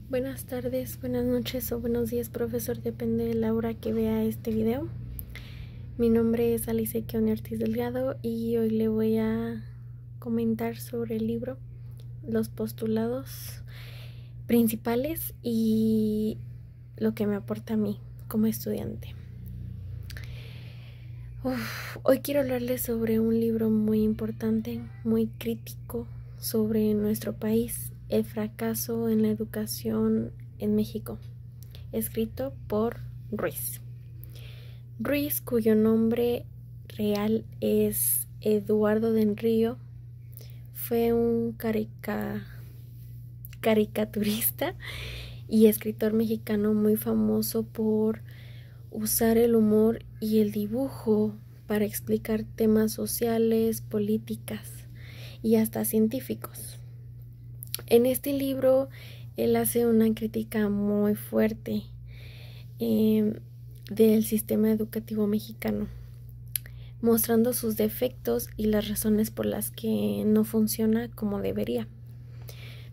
Buenas tardes, buenas noches o buenos días, profesor, depende de la hora que vea este video. Mi nombre es Alice Keone Ortiz Delgado y hoy le voy a comentar sobre el libro, los postulados principales y lo que me aporta a mí como estudiante. Hoy quiero hablarles sobre un libro muy importante, muy crítico sobre nuestro país, el fracaso en la educación en México, escrito por Ruiz. Ruiz, cuyo nombre real es Eduardo del Río, fue un caricaturista y escritor mexicano muy famoso por usar el humor y el dibujo para explicar temas sociales, políticas y hasta científicos. En este libro él hace una crítica muy fuerte del sistema educativo mexicano, mostrando sus defectos y las razones por las que no funciona como debería.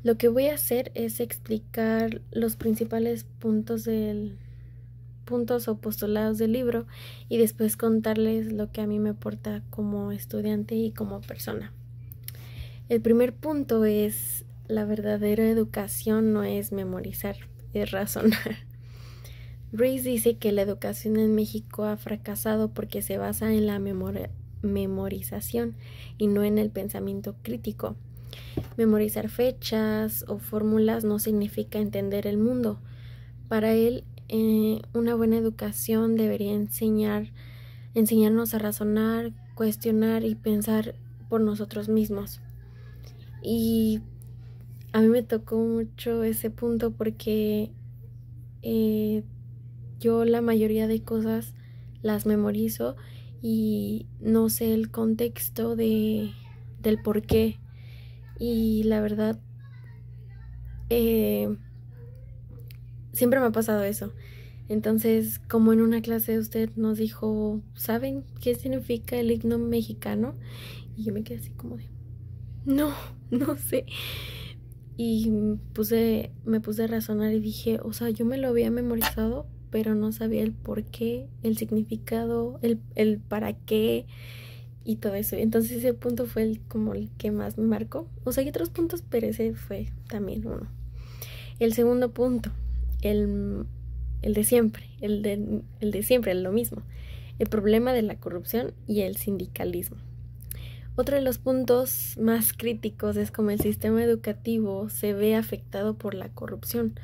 Lo que voy a hacer es explicar los principales puntos o postulados del libro y después contarles lo que a mí me aporta como estudiante y como persona. El primer punto es: la verdadera educación no es memorizar, es razonar. Ruiz dice que la educación en México ha fracasado porque se basa en la memorización y no en el pensamiento crítico. Memorizar fechas o fórmulas no significa entender el mundo. Para él, una buena educación debería enseñarnos a razonar, cuestionar y pensar por nosotros mismos. Y a mí me tocó mucho ese punto porque yo la mayoría de cosas las memorizo y no sé el contexto del por qué. Y la verdad, siempre me ha pasado eso. Entonces, como en una clase usted nos dijo, ¿saben qué significa el himno mexicano? Y yo me quedé así como de, no sé. Y me puse a razonar y dije, o sea, yo me lo había memorizado, pero no sabía el por qué, el significado, el para qué y todo eso. Entonces ese punto fue como el que más me marcó. O sea, hay otros puntos, pero ese fue también uno. El segundo punto, el de siempre, el de siempre, lo mismo. El problema de la corrupción y el sindicalismo. Otro de los puntos más críticos es cómo el sistema educativo se ve afectado por la corrupción.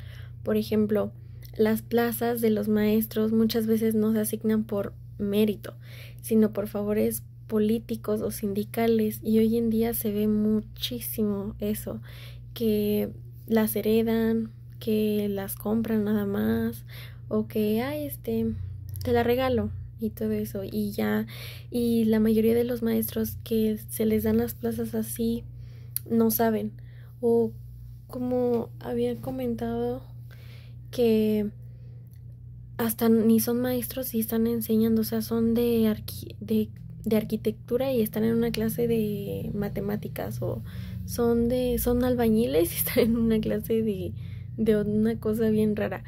Por ejemplo, las plazas de los maestros muchas veces no se asignan por mérito, sino por favores políticos o sindicales, y hoy en día se ve muchísimo eso, que las heredan, que las compran nada más, o que, te la regalo y todo eso, y ya, y la mayoría de los maestros que se les dan las plazas así no saben, o como había comentado, que hasta ni son maestros y están enseñando, o sea, son de arquitectura y están en una clase de matemáticas, o son albañiles y están en una clase de una cosa bien rara.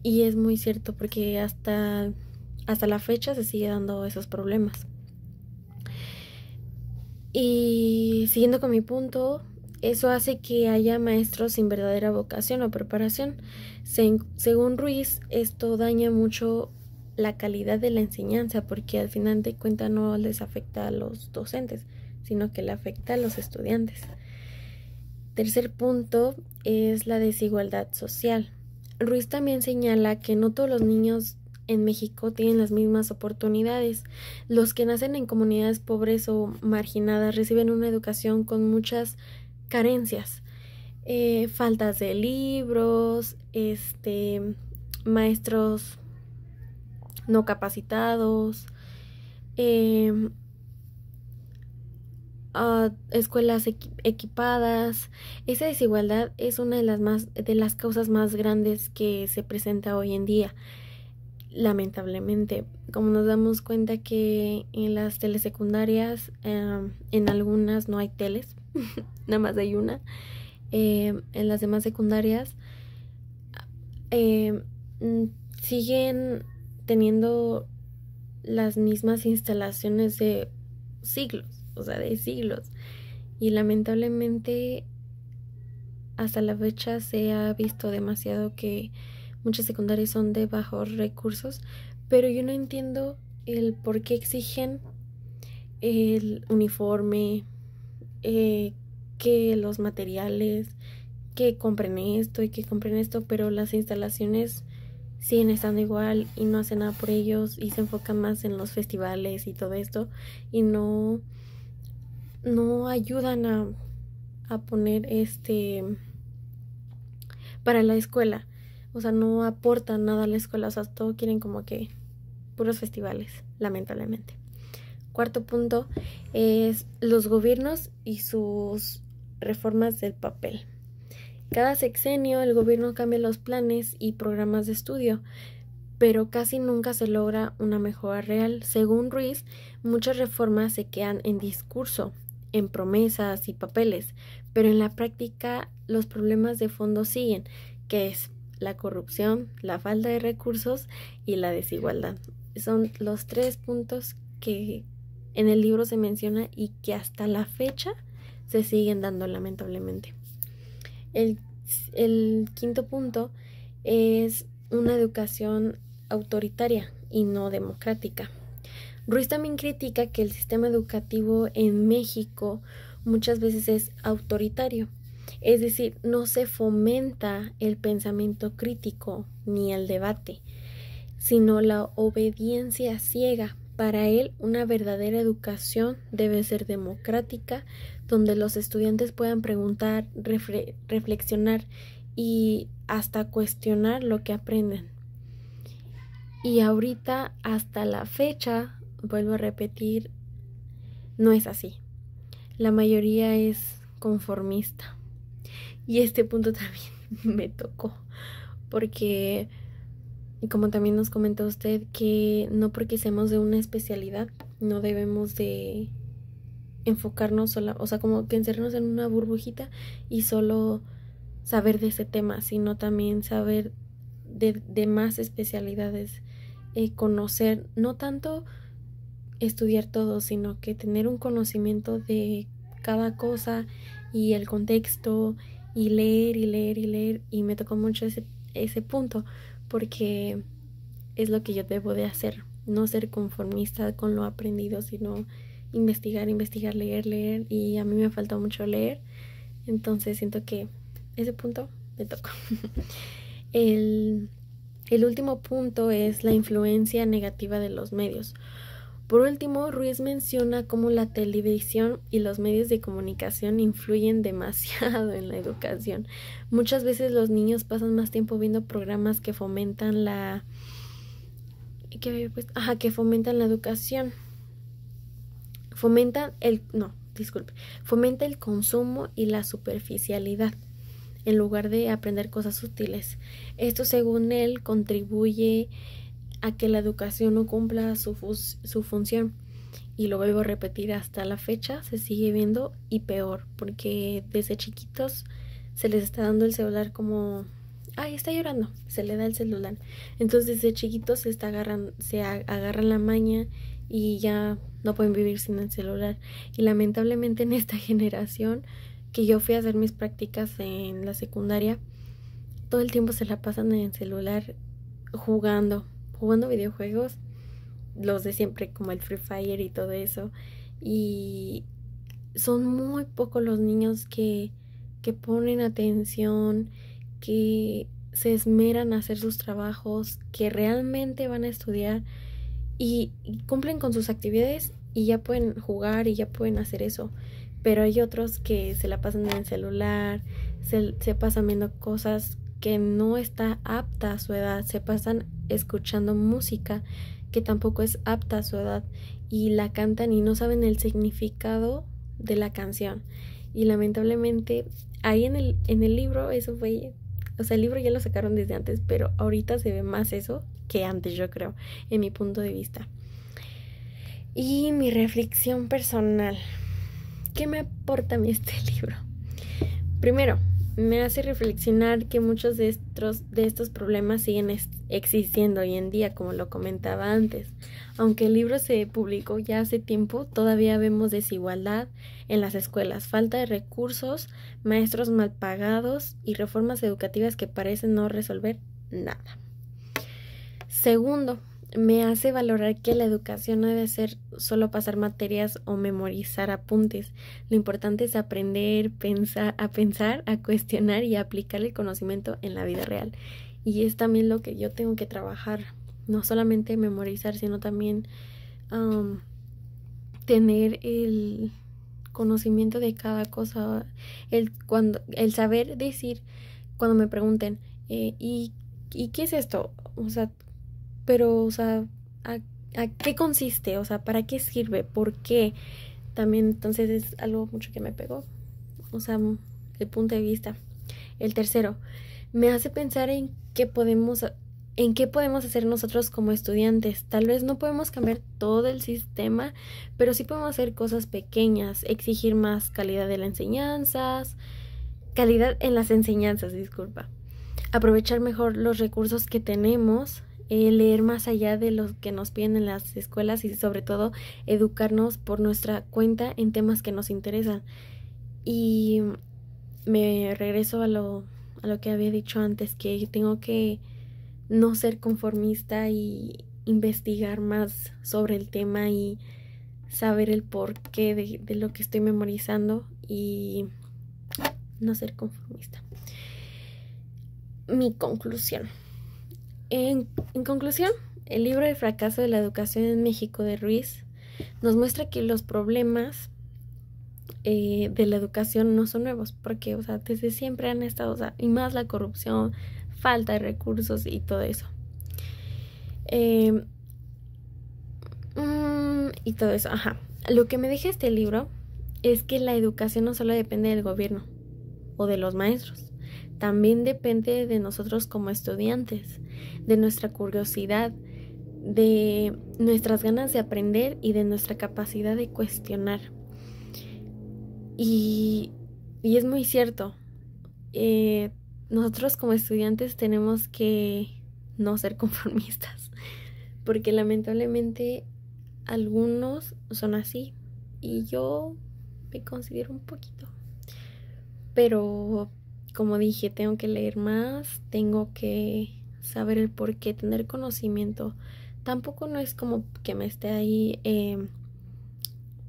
Y es muy cierto porque hasta la fecha se sigue dando esos problemas. Y siguiendo con mi punto, eso hace que haya maestros sin verdadera vocación o preparación. Según Ruiz, esto daña mucho la calidad de la enseñanza porque al final de cuentas no les afecta a los docentes, sino que le afecta a los estudiantes. Tercer punto es la desigualdad social. Ruiz también señala que no todos los niños en México tienen las mismas oportunidades. Los que nacen en comunidades pobres o marginadas reciben una educación con muchas carencias, faltas de libros, maestros no capacitados, escuelas equipadas. Esa desigualdad es una de las causas más grandes que se presenta hoy en día. Lamentablemente, como nos damos cuenta que en las telesecundarias, en algunas no hay teles, nada más hay una. En las demás secundarias eh, siguen teniendo las mismas instalaciones de siglos, o sea, de siglos. Y lamentablemente hasta la fecha se ha visto demasiado que muchas secundarias son de bajos recursos, pero yo no entiendo el por qué exigen el uniforme, que los materiales, que compren esto y que compren esto, pero las instalaciones siguen estando igual y no hacen nada por ellos y se enfocan más en los festivales y todo esto y no ayudan a poner para la escuela, o sea, no aportan nada a la escuela, o sea, todo quieren como que puros festivales, lamentablemente. Cuarto punto es los gobiernos y sus reformas del papel. Cada sexenio el gobierno cambia los planes y programas de estudio, pero casi nunca se logra una mejora real. Según Ruiz, muchas reformas se quedan en discurso, en promesas y papeles, pero en la práctica los problemas de fondo siguen, que es la corrupción, la falta de recursos y la desigualdad. Son los 3 puntos que en el libro se menciona y que hasta la fecha se siguen dando lamentablemente. El quinto punto es una educación autoritaria y no democrática. Ruiz también critica que el sistema educativo en México muchas veces es autoritario, es decir, no se fomenta el pensamiento crítico ni el debate, sino la obediencia ciega. Para él, una verdadera educación debe ser democrática, donde los estudiantes puedan preguntar, reflexionar y hasta cuestionar lo que aprenden. Y ahorita, hasta la fecha, vuelvo a repetir, no es así. La mayoría es conformista. Y este punto también me tocó, porque, como también nos comentó usted, que no porque seamos de una especialidad, no debemos de enfocarnos sola, o sea, como que encerrarnos en una burbujita y solo saber de ese tema, sino también saber de más especialidades, conocer, no tanto estudiar todo, sino que tener un conocimiento de cada cosa y el contexto y leer y leer y leer, y me tocó mucho ese punto, porque es lo que yo debo de hacer, no ser conformista con lo aprendido, sino investigar, leer, y a mí me falta mucho leer, entonces siento que ese punto me tocó. El último punto es la influencia negativa de los medios. Por último, Ruiz menciona cómo la televisión y los medios de comunicación influyen demasiado en la educación. Muchas veces los niños pasan más tiempo viendo programas que fomentan la educación. Fomenta el consumo y la superficialidad en lugar de aprender cosas útiles. Esto, según él, contribuye a que la educación no cumpla su función. Y lo vuelvo a repetir, hasta la fecha se sigue viendo, y peor, porque desde chiquitos se les está dando el celular como, ay, está llorando, se le da el celular. Entonces desde chiquitos se agarran la maña y ya no pueden vivir sin el celular. Y lamentablemente en esta generación, que yo fui a hacer mis prácticas en la secundaria, todo el tiempo se la pasan en el celular jugando videojuegos, los de siempre, como el Free Fire y todo eso, y son muy pocos los niños que ponen atención, que se esmeran a hacer sus trabajos, que realmente van a estudiar y cumplen con sus actividades y ya pueden jugar y ya pueden hacer eso. Pero hay otros que se la pasan en el celular, se pasan viendo cosas que no está apta a su edad, se pasan escuchando música que tampoco es apta a su edad y la cantan y no saben el significado de la canción. Y lamentablemente ahí en el libro eso fue, o sea, el libro ya lo sacaron desde antes, pero ahorita se ve más eso que antes, yo creo, en mi punto de vista. Y mi reflexión personal, ¿qué me aporta a mí este libro? Primero, me hace reflexionar que muchos de estos problemas siguen existiendo hoy en día, como lo comentaba antes. Aunque el libro se publicó ya hace tiempo, todavía vemos desigualdad en las escuelas, falta de recursos, maestros mal pagados y reformas educativas que parecen no resolver nada. Segundo, me hace valorar que la educación no debe ser solo pasar materias o memorizar apuntes. Lo importante es aprender, a pensar, a cuestionar y a aplicar el conocimiento en la vida real. Y es también lo que yo tengo que trabajar. No solamente memorizar, sino también tener el conocimiento de cada cosa. El saber decir, cuando me pregunten, ¿y qué es esto? O sea, ¿a qué consiste? O sea, ¿para qué sirve? ¿Por qué? También, entonces, es algo mucho que me pegó. O sea, el punto de vista. El tercero, me hace pensar en qué podemos hacer nosotros como estudiantes. Tal vez no podemos cambiar todo el sistema, pero sí podemos hacer cosas pequeñas, exigir más calidad en las enseñanzas, disculpa. Aprovechar mejor los recursos que tenemos, leer más allá de lo que nos piden en las escuelas y sobre todo educarnos por nuestra cuenta en temas que nos interesan. Y me regreso a lo que había dicho antes, que tengo que no ser conformista y investigar más sobre el tema y saber el porqué de lo que estoy memorizando y no ser conformista. Mi conclusión. En conclusión, el libro El fracaso de la educación en México de Ruiz nos muestra que los problemas de la educación no son nuevos, porque, o sea, desde siempre han estado, o sea, y más la corrupción, falta de recursos y todo eso. Y todo eso, ajá. Lo que me deja este libro es que la educación no solo depende del gobierno o de los maestros, también depende de nosotros como estudiantes, de nuestra curiosidad, de nuestras ganas de aprender y de nuestra capacidad de cuestionar. Y es muy cierto, nosotros como estudiantes tenemos que no ser conformistas, porque lamentablemente algunos son así y yo me considero un poquito. Pero como dije, tengo que leer más, tengo que saber el por qué, tener conocimiento. Tampoco no es como que me esté ahí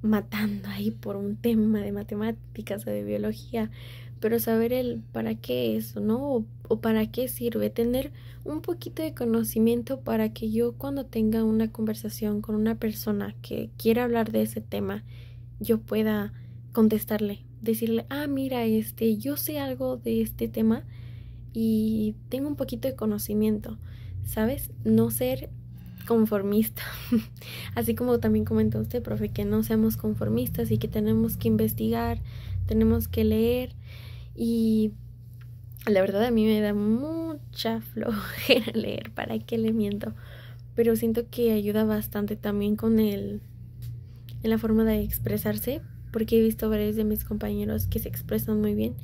matando ahí por un tema de matemáticas o de biología, pero saber el para qué eso, ¿no? O para qué sirve, tener un poquito de conocimiento para que yo cuando tenga una conversación con una persona que quiera hablar de ese tema, yo pueda contestarle, decirle, mira, yo sé algo de este tema y tengo un poquito de conocimiento, ¿sabes? No ser conformista. Así como también comentó usted, profe, que no seamos conformistas y que tenemos que investigar, tenemos que leer. Y la verdad a mí me da mucha flojera leer, ¿para qué le miento? Pero siento que ayuda bastante también en la forma de expresarse, porque he visto varios de mis compañeros que se expresan muy bien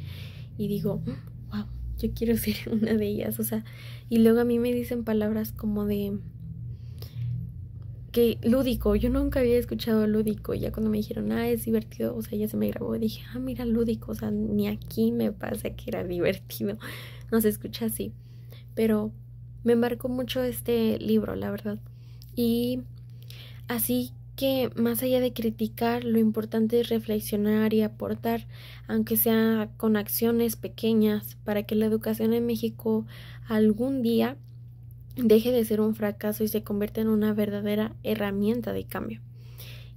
y digo, wow, yo quiero ser una de ellas, o sea, y luego a mí me dicen palabras como de que lúdico, yo nunca había escuchado lúdico, y ya cuando me dijeron, es divertido, o sea, ya se me grabó, dije, mira, lúdico, o sea, ni aquí me pasa que era divertido, no se escucha así, pero me marcó mucho este libro, la verdad, y así que más allá de criticar, lo importante es reflexionar y aportar, aunque sea con acciones pequeñas, para que la educación en México algún día deje de ser un fracaso y se convierta en una verdadera herramienta de cambio.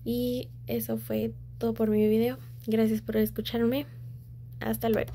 Y eso fue todo por mi video. Gracias por escucharme. Hasta luego.